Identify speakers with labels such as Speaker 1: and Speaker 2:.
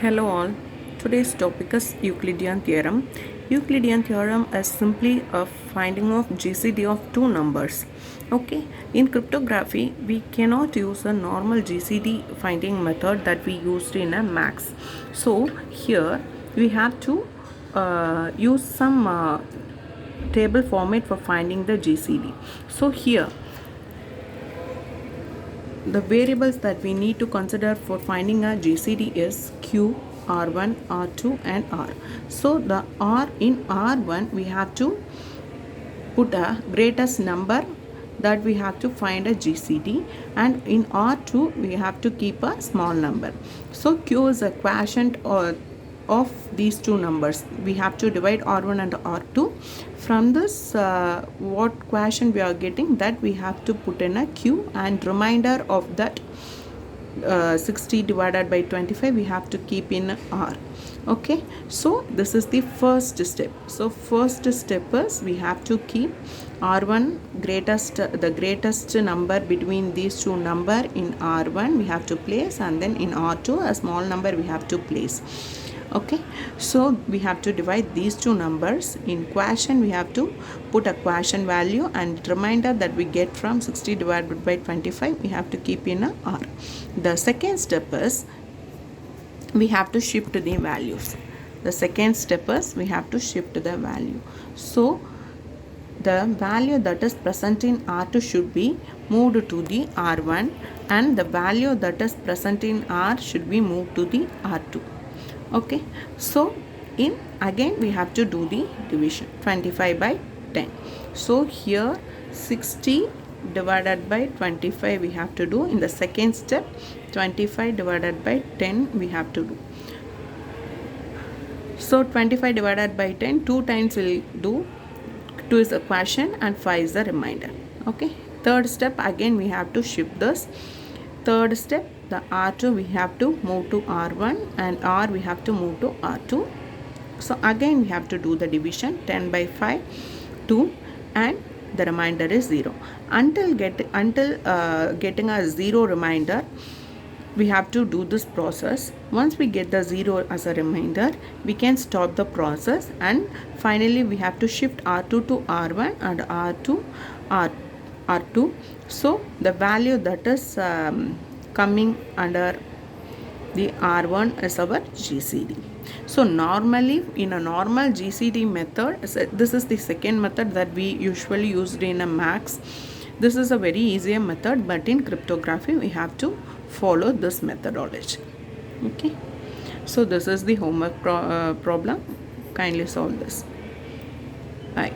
Speaker 1: Hello all. Today's topic is Euclidean theorem. Euclidean theorem is simply a finding of GCD of two numbers. Okay. In cryptography, we cannot use a normal GCD finding method that we used in a max. So here we have to use some table format for finding the GCD. So here the variables that we need to consider for finding a GCD is Q, R1, R2 and R. So the R in R1 we have to put a greatest number that we have to find a GCD, and in R2 we have to keep a small number. So Q is a quotient or of these two numbers. We have to divide R1 and R2. From this what quotient we are getting, that we have to put in a Q, and remainder of that 60 divided by 25 we have to keep in R. Okay, so this is the first step. So first step is we have to keep R1 the greatest number between these two number in R1 we have to place, and then in R2 a small number we have to place. Okay, so we have to divide these two numbers. In quotient we have to put a quotient value, and remainder that we get from 60 divided by 25 we have to keep in a R. The second step is we have to shift the values. The second step is we have to shift the value. So the value that is present in R2 should be moved to the R1, and the value that is present in R should be moved to the R2. Okay, so in again we have to do the division. 25 by 10. So here 60 divided by 25 we have to do. In the second step 25 divided by 10 we have to do. So 25 divided by 10 two times will do. 2 is a quotient and 5 is the remainder. Okay, third step again we have to shift this. Third step, the R2 we have to move to R1, and R we have to move to R2. So again we have to do the division. 10 by 5 2, and the remainder is 0. Until getting a 0 remainder we have to do this process. Once we get the 0 as a remainder we can stop the process, and finally we have to shift R2 to R1 and R2 R2. So the value that is coming under the R1 is our GCD. So normally in a normal GCD method, this is the second method that we usually used in a max. This is a very easier method, but in cryptography we have to follow this methodology. Okay, so this is the homework problem. Kindly solve this. Bye.